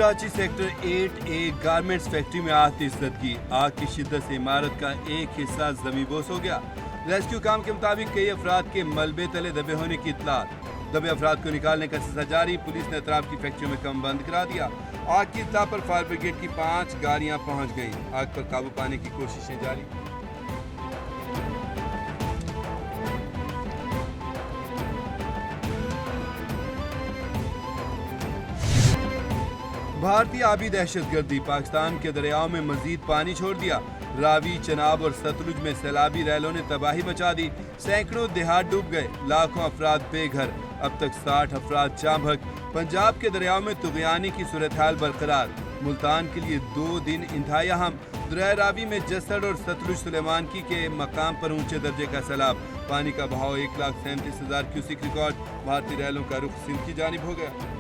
Karachi sector 8A garments factory में आग तेज की। आग की शिद्दत से इमारत का एक हिस्सा जमींदोज हो गया। रेस्क्यू काम के मुताबिक कई अफराद के मलबे तले दबे होने की इत्तला। दबे अफराद को निकालने का सिलसिला जारी। पुलिस ने अतराफ की फैक्ट्री में काम बंद करा दिया। आग की इत्तला पर फायर ब्रिगेड की 5 गाड़ियां पहुंच गईं। आग पर काबू पाने की कोशिशें जारी। भारतीय आबी दहशतगर्दी। पाकिस्तान के दरियाओं में मजीद पानी छोड़ दिया। रावी, चनाब और सतलुज में सैलाबी रैलों ने तबाही मचा दी। सैकड़ों देहात डूब गए। लाखों अफराद बेघर। अब तक 60 अफराद जांभक। पंजाब के दरियाओं में तुगयानी की सूरत हाल बरकरार। मुल्तान के लिए 2 दिन इंतहाई अहम। दरिया रावी में जसड़ और सतलुज सुलेमानकी के मकाम पर ऊंचे दर्जे का सैलाब। पानी का बहाव 1,37,000 क्यूसिक रिकॉर्ड। भारतीय रैलों का रुख सिंध की जानिब हो गया।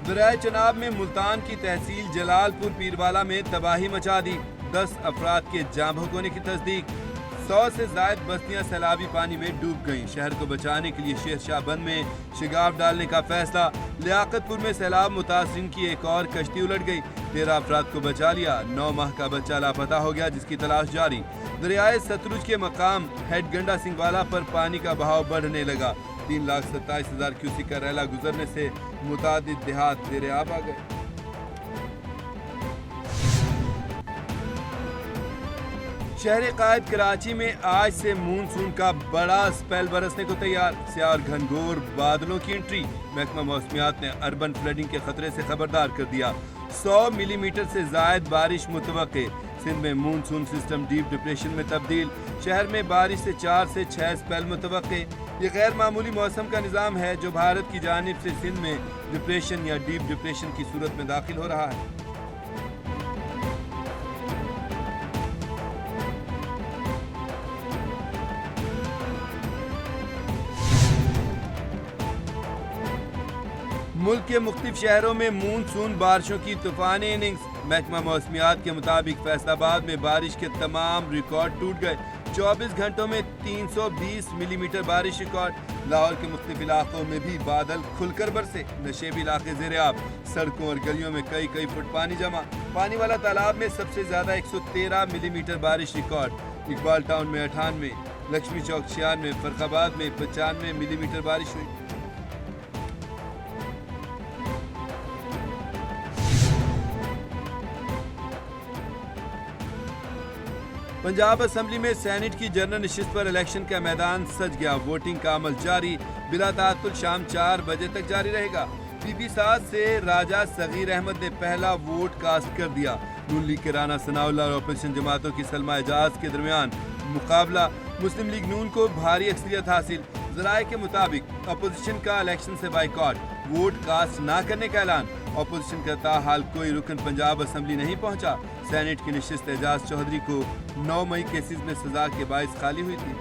दरियाए चनाब में मुल्तान की तहसील जलालपुर पीरवाला में तबाही मचा दी। 10 अफराद के जांभक होने की तस्दीक। 100 से जायद बस्तियां सैलाबी पानी में डूब गईं। शहर को बचाने के लिए शेरशाह बंद में शिगाफ डालने का फैसला। लियाकतपुर में सैलाब मुतासरीन की एक और कश्ती उलट गई। 13 अफराद को बचा लिया। 9 माह का बच्चा लापता हो गया, जिसकी तलाश जारी। दरियाए सतलुज के मकाम हेड गंडा सिंह वाला पर पानी का बहाव बढ़ने लगा। 3,27,000 क्यूसिक का रैला गुजरने से मुतादिद देहात ज़ेरे आब आ गए। शहर कायद कराची में आज से मानसून का बड़ा स्पेल बरसने को तैयार। स्याह और घनघोर बादलों की एंट्री। महकमा मौसमियात ने अर्बन फ्लडिंग के खतरे से खबरदार कर दिया। 100 मिलीमीटर से जायद बारिश मुतवक्के। सिंध में मानसून सिस्टम डीप डिप्रेशन में तब्दील। शहर में बारिश से 4 से 6 स्पेल मुतवक्के। ये गैर मामूली मौसम का निज़ाम है जो भारत की जानिब से सिंध में डिप्रेशन या डीप डिप्रेशन की सूरत में दाखिल हो रहा है। मुल्क के मुख्तलिफ शहरों में मानसून बारिशों की तूफानी इनिंग्स। महकमा मौसमियात के मुताबिक फैसलाबाद में बारिश के तमाम रिकॉर्ड टूट गए। 24 घंटों में 320 मिलीमीटर बारिश रिकॉर्ड। लाहौर के मुख्तलिफ इलाकों में भी बादल खुलकर बरसे। नशेबी इलाके ज़ेरे आब। सड़कों और गलियों में कई फुट पानी जमा। पानी वाला तालाब में सबसे ज्यादा 113 मिलीमीटर बारिश रिकॉर्ड। इकबाल टाउन में 98, लक्ष्मी चौक 96, फर्रुखाबाद में 95 मिलीमीटर बारिश हुई। पंजाब असम्बली में सेनेट की जनरल नशिस्त पर इलेक्शन का मैदान सज गया। वोटिंग का अमल जारी। बिला ताअत्तुल शाम 4 बजे तक जारी रहेगा। पीपी 7 से राजा सगीर अहमद ने पहला वोट कास्ट कर दिया। नून लीग के राना सनाउल्लाह और अपोजिशन जमातों की सलमा एजाज के दरमियान मुकाबला। मुस्लिम लीग नून को भारी अक्सरियत हासिल। ज़राए के मुताबिक अपोजिशन का इलेक्शन से बाइकॉट। वोट कास्ट ना करने का ऐलान। अपोजिशन का ताहाल कोई रुकन पंजाब असम्बली नहीं पहुंचा। सेनेट की नशिस्त एजाज चौधरी को 9 मई केसेस में सजा के बाइस खाली हुई थी।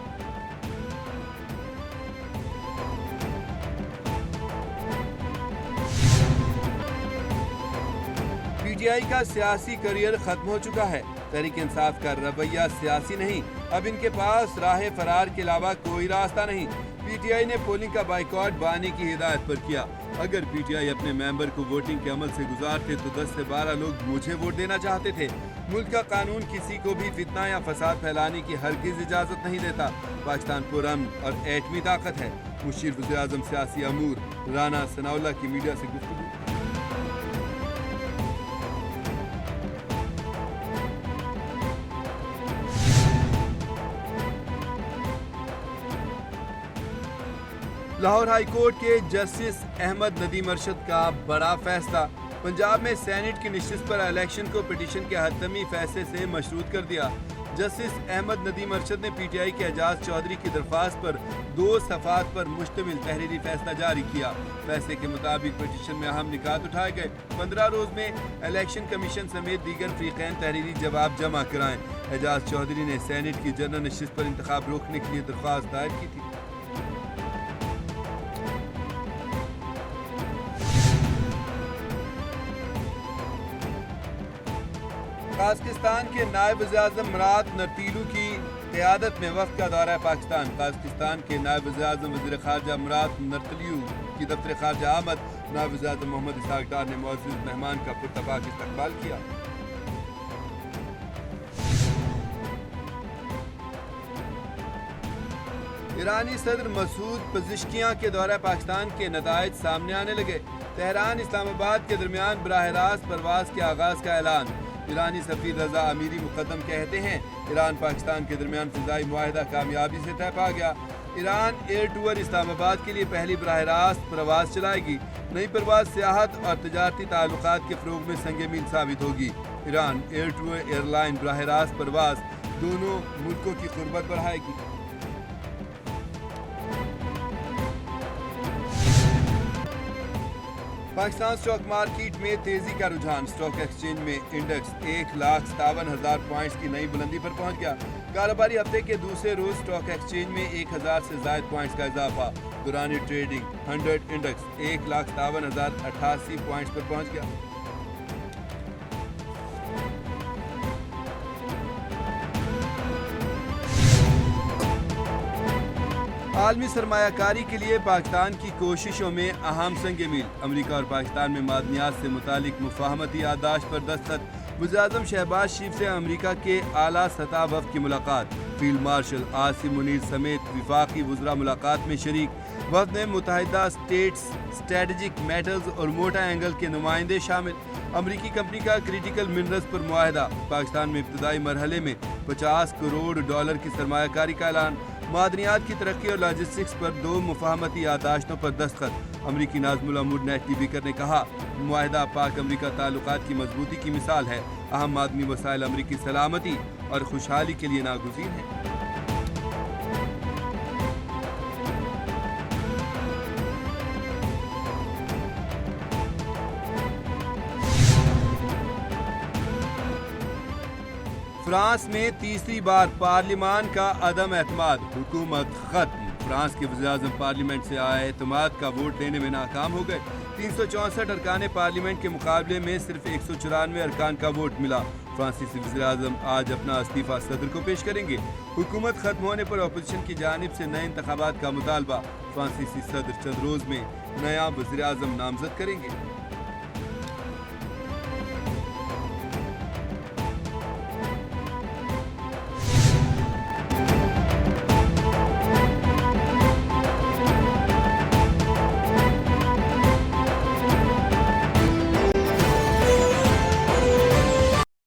पीटीआई का सियासी करियर खत्म हो चुका है। तहरीक इंसाफ का रवैया सियासी नहीं। अब इनके पास राह फरार के अलावा कोई रास्ता नहीं। पीटीआई ने पोलिंग का बाइकॉट बानी की हिदायत पर किया। अगर पीटीआई अपने मेंबर को वोटिंग के अमल से गुजारते तो 10 से 12 लोग मुझे वोट देना चाहते थे। मुल्क का कानून किसी को भी फितना या फसाद फैलाने की हरगिज इजाजत नहीं देता। पाकिस्तान पुरअमन और एटमी ताकत है। मुशीर वज़ीर आज़म सियासी अमूर राना सनाउल्लाह की मीडिया से गुफ्तगू। लाहौर हाई कोर्ट के जस्टिस अहमद नदीम अरशद का बड़ा फैसला। पंजाब में सेनेट की नशिस्त पर इलेक्शन को पिटीशन के हतमी फैसले से मशरूत कर दिया। जस्टिस अहमद नदीम अरशद ने पीटीआई के एजाज चौधरी की दरख्वास्त पर 2 सफ़ात पर मुश्तमिल तहरीरी फैसला जारी किया। फैसले के मुताबिक पिटीशन में अहम निकात उठाए गए। 15 रोज में इलेक्शन कमीशन समेत दीगर फरीकैन तहरीरी जवाब जमा कराएं। एजाज चौधरी ने सेनेट की जनरल नशिस्त पर इंतखाब रोकने के लिए दरख्वास्त दायर की थी। قازقستان کے نائب وزیراعظم مرات نرتیلو کی قیادت میں وفد کا دورہ پاکستان. قازقستان کے نائب وزیراعظم وزیر خارجہ مرات نرتلیو کی دفتر خارجہ آمد. نائب وزیراعظم محمد اسحاق ڈار نے معزز مہمان کا پرتپاک استقبال کیا. ایرانی صدر مسعود پزشکیاں کے دورہ پاکستان کے نتائج سامنے آنے لگے. تہران اسلام آباد کے درمیان براہ راست پرواز کے آغاز کا اعلان. ایرانی سفیر رضا امیری مقدم کہتے ہیں ایران پاکستان کے درمیان فضائی معاہدہ کامیابی سے طے پا گیا. ایران ایئر ٹور اسلام آباد کے لیے پہلی براہ راست پرواز چلائے گی. نئی پرواز سیاحت اور تجارتی تعلقات کے فروغ میں سنگ میل ثابت ہوگی. Iran Air Tour airline براہ راست پرواز دونوں ملکوں کی قربت بڑھائے گی. پاکستان اسٹاک مارکیٹ میں تیزی کا رجحان. اسٹاک ایکسچینج میں انڈیکس 1,57,000 پوائنٹس کی نئی بلندی پر پہنچ گیا. کاروباری ہفتے کے دوسرے روز اسٹاک ایکسچینج میں 1,000 سے زائد پوائنٹس کا اضافہ. دوران ٹریڈنگ 100 انڈیکس 1,57,088 پوائنٹس پر پہنچ گیا. عالمی سرمایہ کاری کے لیے پاکستان کی کوششوں میں اہم سنگ میل. امریکہ اور پاکستان میں معدنیات سے متعلق مفاہمتی یادداشت پر دستخط. وزیراعظم شہباز شریف سے امریکہ کے اعلیٰ سطح وفد کی ملاقات. فیلڈ مارشل عاصم منیر سمیت وفاقی وزراء ملاقات میں شریک. وفد میں متحدہ اسٹیٹس اسٹریٹجک میٹرز اور موٹا اینگل کے نمائندے شامل. امریکی کمپنی کا کریٹیکل منرلز پر معاہدہ. پاکستان میں ابتدائی مرحلے میں $50 کروڑ کی سرمایہ کاری کا اعلان. معدنیات کی ترقی اور لاجسٹکس پر 2 مفاہمتی یادداشتوں پر دستخط. امریکی ناظم الامور نیٹ ٹی بیکر نے کہا معاہدہ پاک امریکہ تعلقات کی مضبوطی کی مثال ہے. اہم معدنی وسائل امریکی سلامتی اور خوشحالی کے لیے ناگزیر ہیں. فرانس میں تیسری بار پارلیمان کا عدم اعتماد. حکومت ختم. فرانس کے وزیراعظم پارلیمنٹ سے آئے اعتماد کا ووٹ لینے میں ناکام ہو گئے. 364 ارکان پارلیمنٹ کے مقابلے میں صرف 194 ارکان کا ووٹ ملا. فرانسیسی وزیراعظم آج اپنا استعفیٰ صدر کو پیش کریں گے. حکومت ختم ہونے پر اپوزیشن کی جانب سے نئے انتخابات کا مطالبہ. فرانسیسی صدر چند روز میں نیا وزیراعظم نامزد کریں گے.